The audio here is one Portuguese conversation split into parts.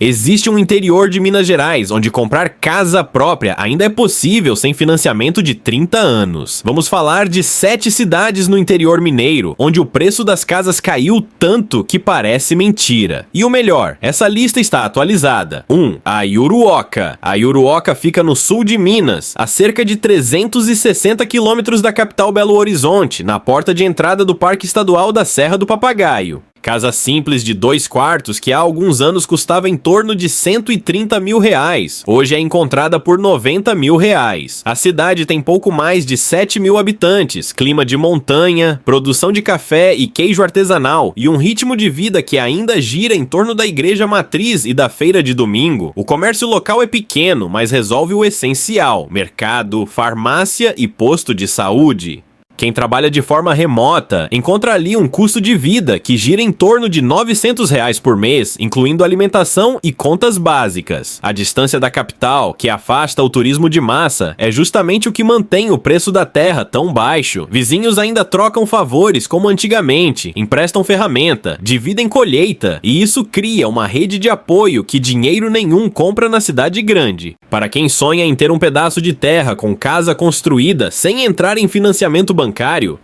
Existe um interior de Minas Gerais, onde comprar casa própria ainda é possível sem financiamento de 30 anos. Vamos falar de 7 cidades no interior mineiro, onde o preço das casas caiu tanto que parece mentira. E o melhor, essa lista está atualizada. 1. A Iuruoca. A Iuruoca fica no sul de Minas, a cerca de 360 quilômetros da capital Belo Horizonte, na porta de entrada do Parque Estadual da Serra do Papagaio. Casa simples de 2 quartos que há alguns anos custava em torno de 130 mil reais. Hoje é encontrada por 90 mil reais. A cidade tem pouco mais de 7 mil habitantes, clima de montanha, produção de café e queijo artesanal e um ritmo de vida que ainda gira em torno da igreja matriz e da feira de domingo. O comércio local é pequeno, mas resolve o essencial: mercado, farmácia e posto de saúde. Quem trabalha de forma remota encontra ali um custo de vida que gira em torno de R$ 900 por mês, incluindo alimentação e contas básicas. A distância da capital, que afasta o turismo de massa, é justamente o que mantém o preço da terra tão baixo. Vizinhos ainda trocam favores como antigamente, emprestam ferramenta, dividem colheita, e isso cria uma rede de apoio que dinheiro nenhum compra na cidade grande. Para quem sonha em ter um pedaço de terra com casa construída sem entrar em financiamento bancário,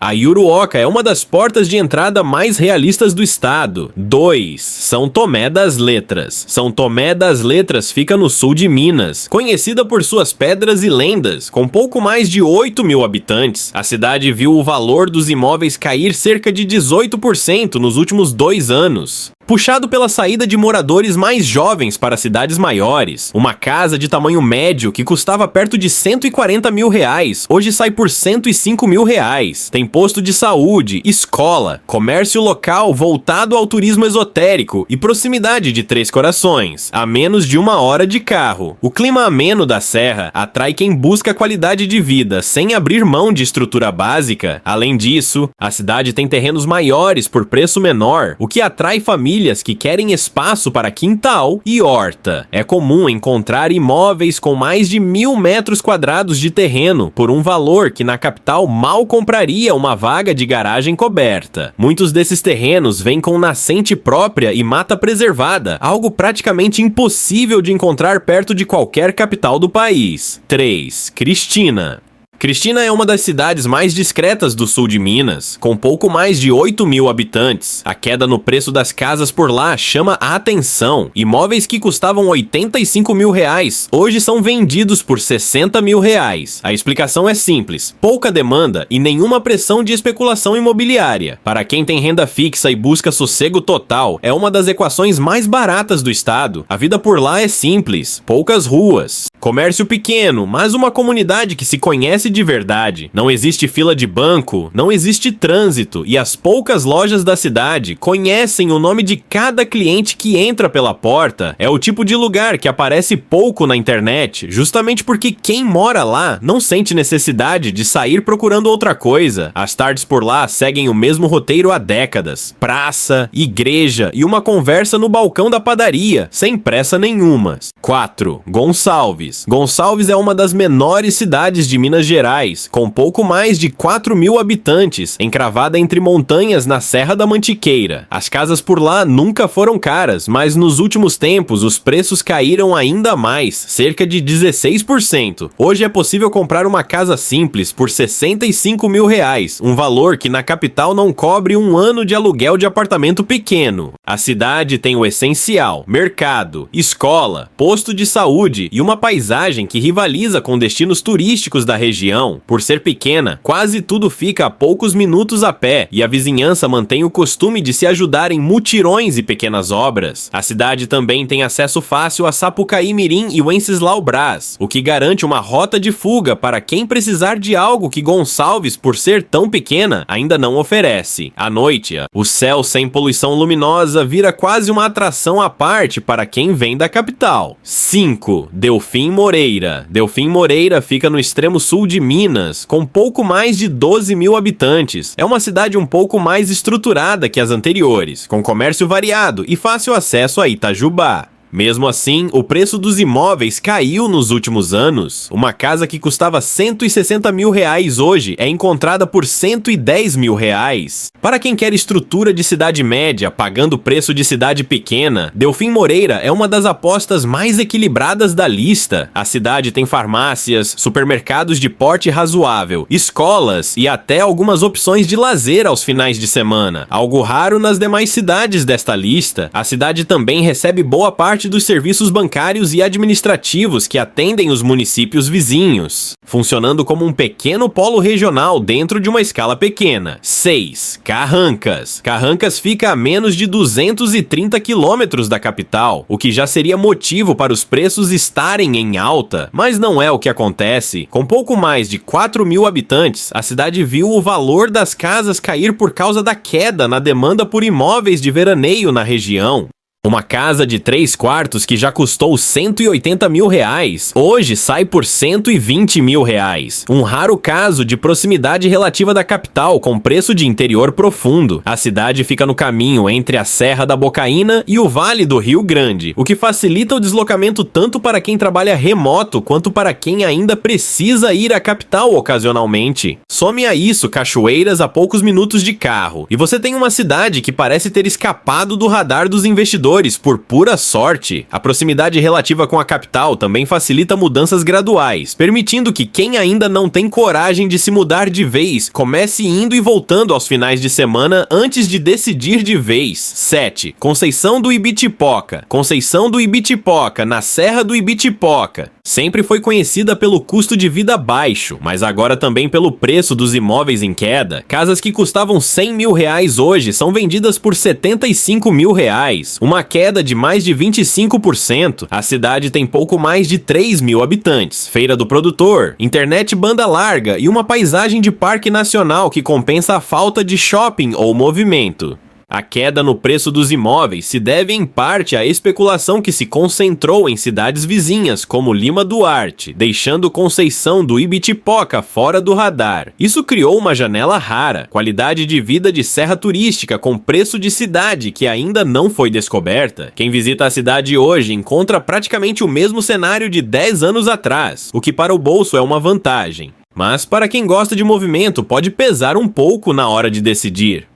a Iuruoca é uma das portas de entrada mais realistas do estado. 2. São Tomé das Letras. São Tomé das Letras fica no sul de Minas. Conhecida por suas pedras e lendas, com pouco mais de 8 mil habitantes, a cidade viu o valor dos imóveis cair cerca de 18% nos últimos 2 anos. Puxado pela saída de moradores mais jovens para cidades maiores, uma casa de tamanho médio que custava perto de 140 mil reais, hoje sai por 105 mil reais. Tem posto de saúde, escola, comércio local voltado ao turismo esotérico e proximidade de Três Corações, a menos de 1 hora de carro. O clima ameno da serra atrai quem busca qualidade de vida sem abrir mão de estrutura básica. Além disso, a cidade tem terrenos maiores por preço menor, o que atrai famílias que querem espaço para quintal e horta. É comum encontrar imóveis com mais de 1.000 metros quadrados de terreno por um valor que na capital mal compraria uma vaga de garagem coberta. Muitos desses terrenos vêm com nascente própria e mata preservada, algo praticamente impossível de encontrar perto de qualquer capital do país. 3. Cristina. Cristina é uma das cidades mais discretas do sul de Minas, com pouco mais de 8 mil habitantes. A queda no preço das casas por lá chama a atenção. Imóveis que custavam 85 mil reais, hoje são vendidos por 60 mil reais. A explicação é simples: pouca demanda e nenhuma pressão de especulação imobiliária. Para quem tem renda fixa e busca sossego total, é uma das equações mais baratas do estado. A vida por lá é simples, poucas ruas, comércio pequeno, mas uma comunidade que se conhece de verdade. Não existe fila de banco, não existe trânsito e as poucas lojas da cidade conhecem o nome de cada cliente que entra pela porta. É o tipo de lugar que aparece pouco na internet, justamente porque quem mora lá não sente necessidade de sair procurando outra coisa. As tardes por lá seguem o mesmo roteiro há décadas: praça, igreja e uma conversa no balcão da padaria, sem pressa nenhuma. 4. Gonçalves. Gonçalves é uma das menores cidades de Minas Gerais, com pouco mais de 4 mil habitantes, encravada entre montanhas na Serra da Mantiqueira. As casas por lá nunca foram caras, mas nos últimos tempos os preços caíram ainda mais, cerca de 16%. Hoje é possível comprar uma casa simples por 65 mil reais, um valor que na capital não cobre um ano de aluguel de apartamento pequeno. A cidade tem o essencial: mercado, escola, posto de saúde e uma paisagem que rivaliza com destinos turísticos da região. Por ser pequena, quase tudo fica a poucos minutos a pé e a vizinhança mantém o costume de se ajudar em mutirões e pequenas obras. A cidade também tem acesso fácil a Sapucaí Mirim e Wenceslau Braz, o que garante uma rota de fuga para quem precisar de algo que Gonçalves, por ser tão pequena, ainda não oferece. À noite, o céu sem poluição luminosa vira quase uma atração à parte para quem vem da capital. 5. Delfim Moreira. Delfim Moreira fica no extremo sul de Minas, com pouco mais de 12 mil habitantes. É uma cidade um pouco mais estruturada que as anteriores, com comércio variado e fácil acesso a Itajubá. Mesmo assim, o preço dos imóveis caiu nos últimos anos. Uma casa que custava 160 mil reais hoje é encontrada por 110 mil reais. Para quem quer estrutura de cidade média, pagando preço de cidade pequena, Delfim Moreira é uma das apostas mais equilibradas da lista. A cidade tem farmácias, supermercados de porte razoável, escolas e até algumas opções de lazer aos finais de semana. Algo raro nas demais cidades desta lista. A cidade também recebe boa parte dos serviços bancários e administrativos que atendem os municípios vizinhos, funcionando como um pequeno polo regional dentro de uma escala pequena. 6. Carrancas. Carrancas fica a menos de 230 quilômetros da capital, o que já seria motivo para os preços estarem em alta, mas não é o que acontece. Com pouco mais de 4 mil habitantes, a cidade viu o valor das casas cair por causa da queda na demanda por imóveis de veraneio na região. Uma casa de 3 quartos que já custou 180 mil reais, hoje sai por 120 mil reais. Um raro caso de proximidade relativa da capital com preço de interior profundo. A cidade fica no caminho entre a Serra da Bocaina e o Vale do Rio Grande, o que facilita o deslocamento tanto para quem trabalha remoto quanto para quem ainda precisa ir à capital ocasionalmente. Some a isso cachoeiras a poucos minutos de carro, e você tem uma cidade que parece ter escapado do radar dos investidores por pura sorte. A proximidade relativa com a capital também facilita mudanças graduais, permitindo que quem ainda não tem coragem de se mudar de vez comece indo e voltando aos finais de semana antes de decidir de vez. 7. Conceição do Ibitipoca. Conceição do Ibitipoca, na Serra do Ibitipoca. Sempre foi conhecida pelo custo de vida baixo, mas agora também pelo preço dos imóveis em queda. Casas que custavam 100 mil reais hoje são vendidas por 75 mil reais. Uma queda de mais de 25%. A cidade tem pouco mais de 3 mil habitantes, feira do produtor, internet banda larga e uma paisagem de parque nacional que compensa a falta de shopping ou movimento. A queda no preço dos imóveis se deve em parte à especulação que se concentrou em cidades vizinhas como Lima Duarte, deixando Conceição do Ibitipoca fora do radar. Isso criou uma janela rara, qualidade de vida de serra turística com preço de cidade que ainda não foi descoberta. Quem visita a cidade hoje encontra praticamente o mesmo cenário de 10 anos atrás, o que para o bolso é uma vantagem. Mas para quem gosta de movimento pode pesar um pouco na hora de decidir.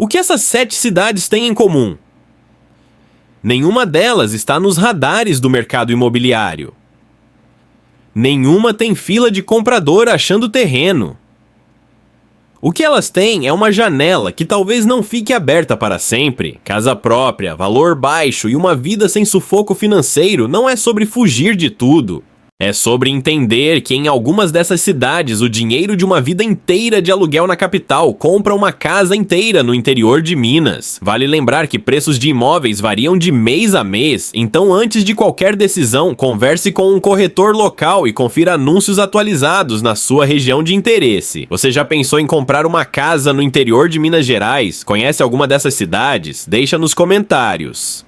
O que essas 7 cidades têm em comum? Nenhuma delas está nos radares do mercado imobiliário. Nenhuma tem fila de comprador achando terreno. O que elas têm é uma janela que talvez não fique aberta para sempre. Casa própria, valor baixo e uma vida sem sufoco financeiro não é sobre fugir de tudo. É sobre entender que em algumas dessas cidades o dinheiro de uma vida inteira de aluguel na capital compra uma casa inteira no interior de Minas. Vale lembrar que preços de imóveis variam de mês a mês, então antes de qualquer decisão, converse com um corretor local e confira anúncios atualizados na sua região de interesse. Você já pensou em comprar uma casa no interior de Minas Gerais? Conhece alguma dessas cidades? Deixa nos comentários.